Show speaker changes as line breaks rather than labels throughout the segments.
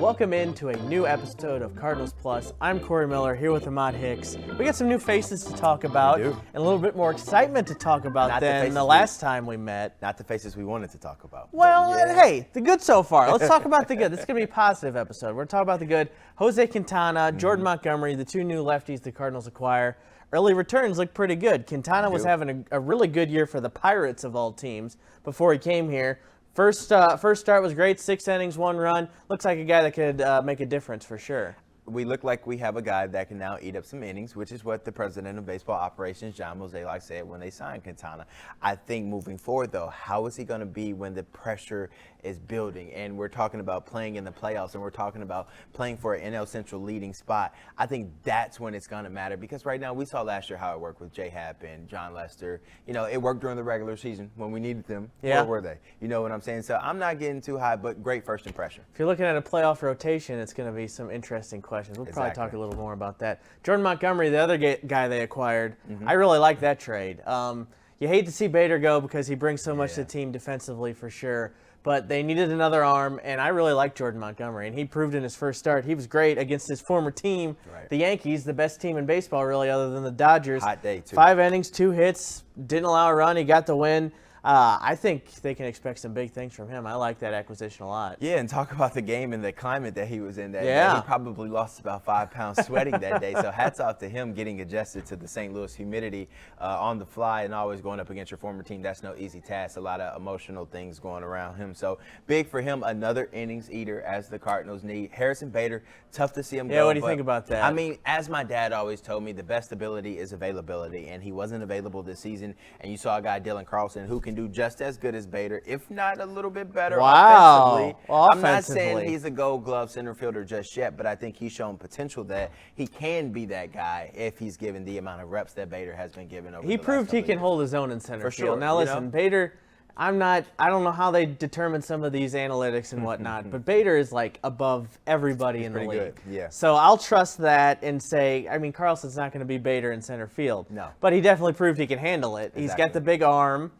Welcome into a new episode of Cardinals Plus. I'm Corey Miller here with Ahmad Hicks. We got some new faces to talk about and a little bit more excitement to talk about than the last time we met.
Not the faces we wanted to talk about.
Well, hey, the good so far. Let's talk about the good. This is going to be a positive episode. We're talking about the good. Jose Quintana, Jordan Montgomery, the two new lefties the Cardinals acquire. Early returns look pretty good. Quintana was having a really good year for the Pirates of all teams before he came here. First start was great, 6 innings, 1 run. Looks like a guy that could make a difference for sure.
We look like we have a guy that can now eat up some innings, which is what the president of baseball operations, John Mozeliak, said when they signed Quintana. I think moving forward, though, how is he going to be when the pressure is building? And we're talking about playing in the playoffs, and we're talking about playing for an NL Central leading spot. I think that's when it's going to matter, because right now we saw last year how it worked with J-Happ and John Lester. You know, it worked during the regular season when we needed them.
Yeah.
Where were they? You know what I'm saying? So I'm not getting too high, but great first impression.
If you're looking at a playoff rotation, it's going to be some interesting questions. We'll probably talk a little more about that. Jordan Montgomery, the other guy they acquired, I really like that trade. You hate to see Bader go because he brings so much to the team defensively for sure, but they needed another arm, and I really like Jordan Montgomery, and he proved in his first start. He was great against his former team, the Yankees, the best team in baseball really other than the Dodgers.
Hot day, too.
5 innings, 2 hits, didn't allow a run. He got the win. I think they can expect some big things from him. I like that acquisition a lot.
Yeah, and talk about the game and the climate that he was in that day. He probably lost about 5 pounds sweating that day. So hats off to him getting adjusted to the St. Louis humidity on the fly, and always going up against your former team. That's no easy task. A lot of emotional things going around him. So big for him, another innings eater as the Cardinals need. Harrison Bader, tough to see him go.
Yeah, what do you think about that?
I mean, as my dad always told me, the best ability is availability, and he wasn't available this season. And you saw a guy, Dylan Carlson, who can do just as good as Bader, if not a little bit better offensively. I'm not saying he's a Gold Glove center fielder just yet, but I think he's shown potential that he can be that guy if he's given the amount of reps that Bader has been given over the last couple
proved he can
years.
hold his own in center
For
field.
sure,
Now listen, Bader, I don't know how they determine some of these analytics and whatnot, but Bader is like above everybody in the league.
Good. Yeah.
So I'll trust that and say, I mean, Carlson's not going to be Bader in center field.
No.
But he definitely proved he can handle it. He's got the big arm.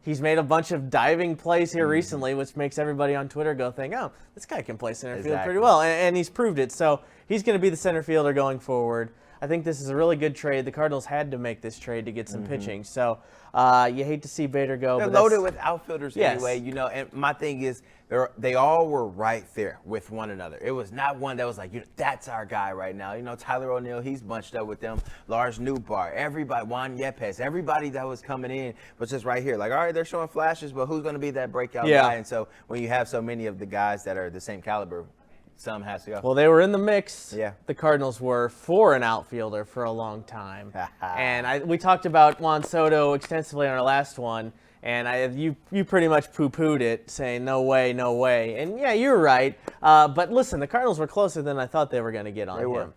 He's made a bunch of diving plays here recently, which makes everybody on Twitter go think, oh, this guy can play center field pretty well. And he's proved it. So he's going to be the center fielder going forward. I think this is a really good trade. The Cardinals had to make this trade to get some pitching. So you hate to see Bader go.
They're
but
loaded with outfielders anyway, you know. And my thing is, they all were right there with one another. It was not one that was like, that's our guy right now. You know, Tyler O'Neill, he's bunched up with them. Lars Newbar, everybody, Juan Yepes, everybody that was coming in was just right here. Like, all right, they're showing flashes, but who's going to be that breakout guy? And so when you have so many of the guys that are the same caliber, some has to go.
Well, they were in the mix.
Yeah.
The Cardinals were for an outfielder for a long time. And we talked about Juan Soto extensively on our last one, and you pretty much poo-pooed it, saying no way, no way. And yeah, you're right. But listen, the Cardinals were closer than I thought they were going to get on him.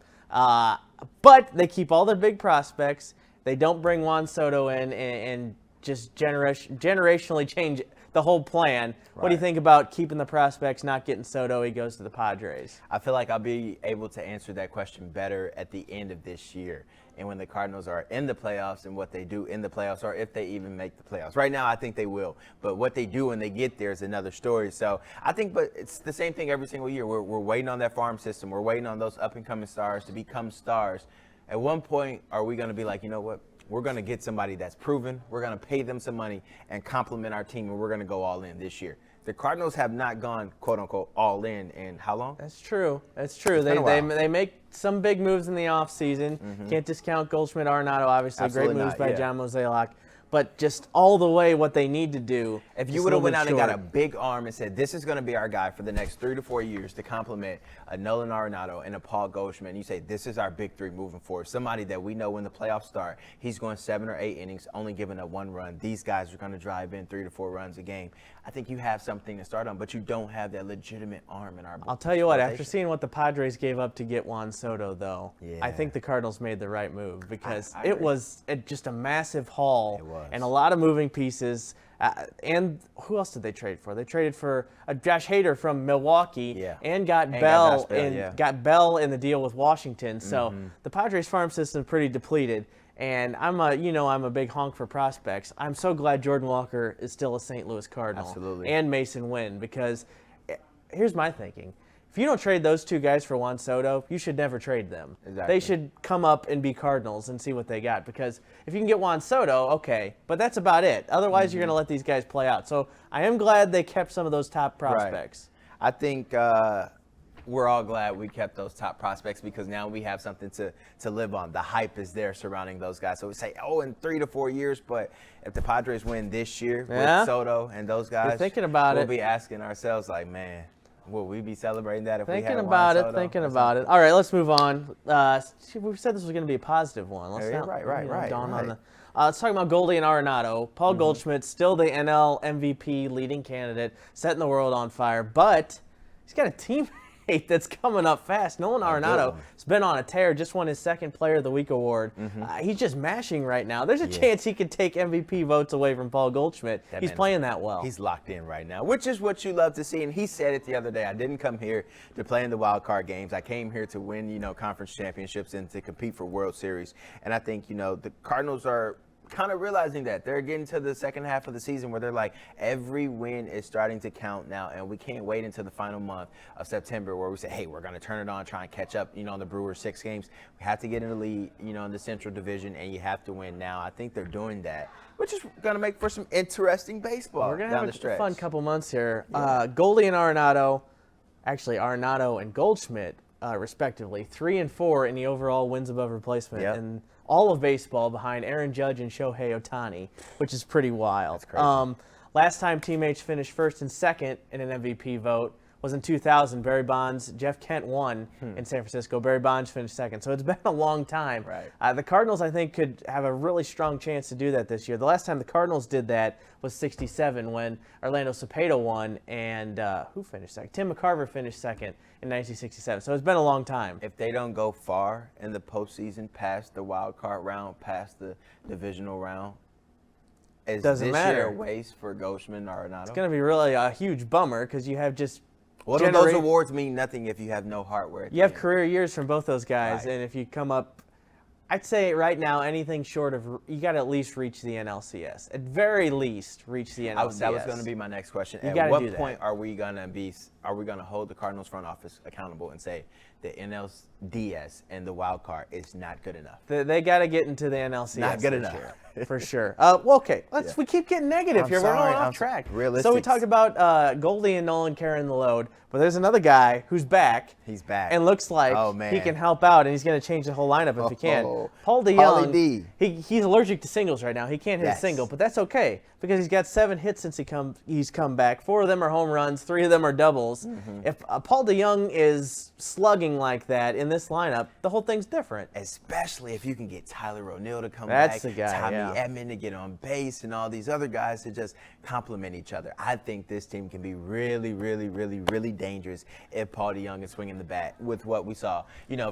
But they keep all their big prospects. They don't bring Juan Soto in and just generationally change the whole plan. What do you think about keeping the prospects, not getting Soto? He goes to the Padres.
I feel like I'll be able to answer that question better at the end of this year, and when the Cardinals are in the playoffs and what they do in the playoffs, or if they even make the playoffs. Right now, I think they will, but what they do when they get there is another story. So I think, but it's the same thing every single year. We're waiting on that farm system. We're waiting on those up-and-coming stars to become stars. At one point, are we going to be like, you know what? We're going to get somebody that's proven. We're going to pay them some money and complement our team, and we're going to go all in this year. The Cardinals have not gone, quote-unquote, all in how long?
That's true. That's true. They make some big moves in the offseason. Can't discount Goldschmidt, Arenado, obviously.
Absolutely
great moves
not,
by John Mozeliak. But just all the way what they need to do.
If you would have went out and got a big arm and said, this is going to be our guy for the next 3 to 4 years to complement a Nolan Arenado and a Paul Goldschmidt, and you say, this is our big three moving forward. Somebody that we know when the playoffs start, he's going 7 or 8 innings, only giving up 1 run. These guys are going to drive in 3 to 4 runs a game. I think you have something to start on, but you don't have that legitimate arm in our
I'll tell you what, after seeing what the Padres gave up to get Juan Soto, though, I think the Cardinals made the right move because it was just a massive haul and a lot of moving pieces. And who else did they trade for? They traded for Josh Hader from Milwaukee and got Bell in the deal with Washington. So the Padres farm system is pretty depleted. And I'm a big honk for prospects. I'm so glad Jordan Walker is still a St. Louis Cardinal.
Absolutely.
And Mason Wynn, because here's my thinking. If you don't trade those two guys for Juan Soto, you should never trade them.
Exactly.
They should come up and be Cardinals and see what they got. Because if you can get Juan Soto, okay, but that's about it. Otherwise, you're going to let these guys play out. So I am glad they kept some of those top prospects.
Right. I think we're all glad we kept those top prospects because now we have something to live on. The hype is there surrounding those guys. So we say, in 3 to 4 years, but if the Padres win this year with Soto and those guys,
you're thinking about
we'll be asking ourselves, like, man, will we be celebrating that if we had
Thinking about it. All right, let's move on. We said this was going to be a positive one. Let's let's talk about Goldie and Arenado. Paul Goldschmidt, still the NL MVP leading candidate, setting the world on fire, but he's got a teammate that's coming up fast. Nolan Arenado has been on a tear, just won his second Player of the Week award. He's just mashing right now. There's a chance he could take MVP votes away from Paul Goldschmidt. He's playing that well.
He's locked in right now, which is what you love to see. And he said it the other day. I didn't come here to play in the wild card games. I came here to win, conference championships and to compete for World Series. And I think, the Cardinals are kind of realizing that they're getting to the second half of the season where they're like, every win is starting to count now, and we can't wait until the final month of September where we say, hey, we're going to turn it on, try and catch up, on the Brewers 6 games. We have to get in the lead, in the Central Division, and you have to win now. I think they're doing that, which is going to make for some interesting baseball.
We're going to have
a
fun couple months here. Goldie and Arenado, actually Arenado and Goldschmidt, respectively, 3 and 4 in the overall wins above replacement. And all of baseball behind Aaron Judge and Shohei Ohtani, which is pretty wild.
That's crazy.
Last time teammates finished first and second in an MVP vote was in 2000. Barry Bonds, Jeff Kent won in San Francisco. Barry Bonds finished second. So it's been a long time.
Right.
The Cardinals, I think, could have a really strong chance to do that this year. The last time the Cardinals did that was 67 when Orlando Cepeda won, and who finished second? Tim McCarver finished second in 1967. So it's been a long time.
If they don't go far in the postseason, past the wild card round, past the divisional round,
Doesn't matter.
Year a waste for Goldschmidt and Arenado?
It's going to be really a huge bummer because you have just
those awards mean nothing if you have no hardware.
You have career years from both those guys,
Right.
and if you come up, I'd say right now anything short of you got to at least reach the NLCS. At very least, reach the NLCS.
That was going to be my next question. At what point are we going to hold the Cardinals front office accountable and say the NLDS and the wild card is not good enough?
They got to get into the NLCS.
Not good
this
enough.
Year, for sure. Okay. We keep getting negative here. We're going off track.
Realistic.
So we talked about Goldie and Nolan carrying the load, but there's another guy who's back.
He's back.
And looks like he can help out, and he's going to change the whole lineup if he can. Paul DeJong, he's allergic to singles right now. He can't hit a single, but that's okay because he's got 7 hits since he's come back. 4 of them are home runs. 3 of them are doubles. If Paul DeJong is slugging like that in this lineup, the whole thing's different.
Especially if you can get Tyler O'Neill to come
That's
back,
the guy,
Tommy Edman to get on base, and all these other guys to just complement each other. I think this team can be really, really, really, really dangerous if Paul DeJong is swinging the bat with what we saw,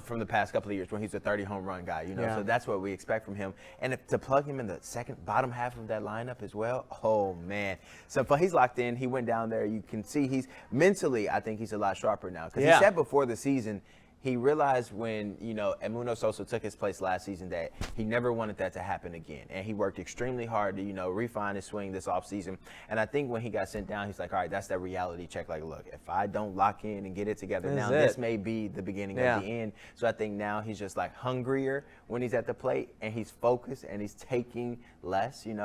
from the past couple of years when he's a 30 home run guy. So that's what we expect from him. And to plug him in the bottom half of that lineup as well, oh man. So he's locked in. He went down there. You can see he's mentally, I think he's a lot sharper now because he said before the season he realized when, Emuno Sosa took his place last season that he never wanted that to happen again. And he worked extremely hard to, refine his swing this offseason. And I think when he got sent down, he's like, all right, that's that reality check. Like, look, if I don't lock in and get it together this may be the beginning of the end. So I think now he's just like hungrier when he's at the plate and he's focused and he's taking less, and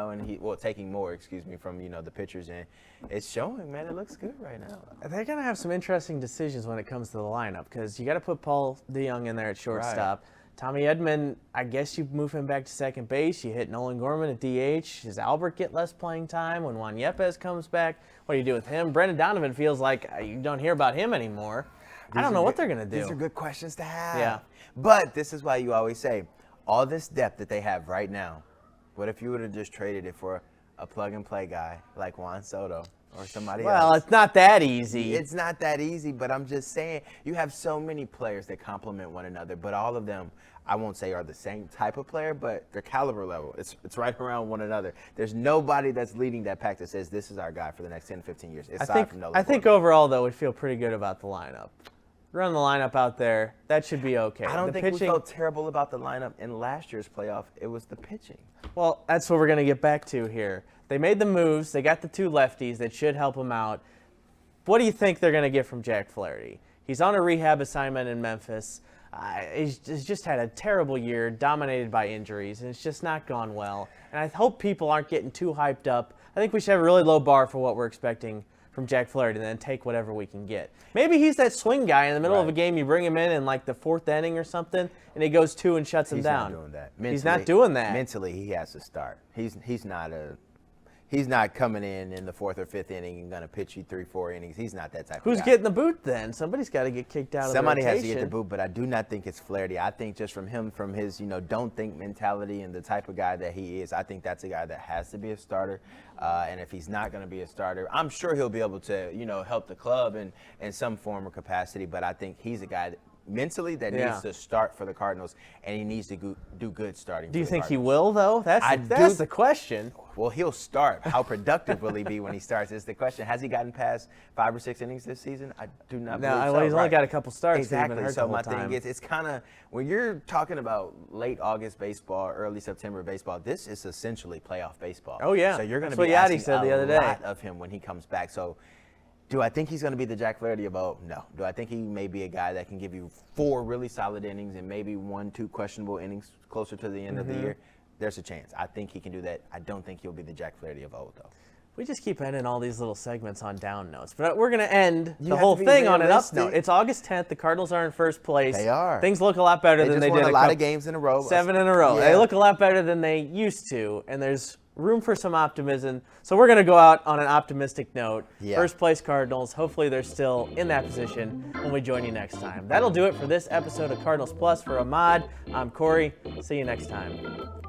taking more, from, the pitchers. And it's showing, man. It looks good right now.
They're going to have some interesting decisions when it comes to the lineup because you got to put Paul DeJong in there at shortstop. Right. Tommy Edman, I guess you move him back to second base. You hit Nolan Gorman at DH. Does Albert get less playing time when Juan Yepes comes back? What do you do with him? Brendan Donovan feels like you don't hear about him anymore. I don't know what they're going to do.
These are good questions to have.
Yeah.
But this is why you always say, all this depth that they have right now, what if you would have just traded it for a plug-and-play guy like Juan Soto or somebody else?
Well, it's not that easy.
It's not that easy, but I'm just saying you have so many players that complement one another, but all of them, I won't say are the same type of player, but their caliber level, it's right around one another. There's nobody that's leading that pack that says this is our guy for the next 10, 15 years.
I think overall, though, we feel pretty good about the lineup. Run the lineup out there. That should be okay.
I don't think we felt terrible about the lineup in last year's playoff. It was the pitching.
Well, that's what we're going to get back to here. They made the moves. They got the 2 lefties that should help them out. What do you think they're going to get from Jack Flaherty? He's on a rehab assignment in Memphis. He's just had a terrible year, dominated by injuries, and it's just not gone well. And I hope people aren't getting too hyped up. I think we should have a really low bar for what we're expecting from Jack Flaherty, and then take whatever we can get. Maybe he's that swing guy in the middle of a game. You bring him in like the 4th inning or something, and he goes 2 and shuts him down.
He's not doing that.
He's not doing that.
Mentally, he has to start. He's not coming in the 4th or 5th inning and going to pitch you 3-4 innings. He's not that type of guy.
Who's getting the boot then? Somebody's got to get kicked out of the rotation.
Somebody has to get the boot, but I do not think it's Flaherty. I think just from his don't think mentality and the type of guy that he is, I think that's a guy that has to be a starter. And if he's not going to be a starter, I'm sure he'll be able to help the club in some form or capacity. But I think he's a guy that, mentally, that needs to start for the Cardinals, and he needs to do good starting.
Do you think he will, though? That's the question.
Well, he'll start. How productive will he be when he starts is the question. Has he gotten past 5 or 6 innings this season? I do not believe so.
No, he's only got a couple starts.
Exactly. So my thing is, it's kind of, when you're talking about late August baseball, early September baseball, this is essentially playoff baseball.
Oh, yeah.
So you're going to
be
asking
said the other day.
a lot of him when he comes back. So do I think he's going to be the Jack Flaherty of old? No. Do I think he may be a guy that can give you 4 really solid innings and maybe 1-2 questionable innings closer to the end of the year? There's a chance. I think he can do that. I don't think he'll be the Jack Flaherty of old, though.
We just keep ending all these little segments on down notes. But we're going to end the whole thing on an up note. It's August 10th. The Cardinals are in first place.
They are.
Things look a lot better than they did.
A lot of games in a row.
7 in a row.
Yeah.
They look a lot better than they used to, and there's room for some optimism. So we're going to go out on an optimistic note.
Yeah.
First place Cardinals. Hopefully they're still in that position when we join you next time. That'll do it for this episode of Cardinals Plus. For Ahmad, I'm Corey. See you next time.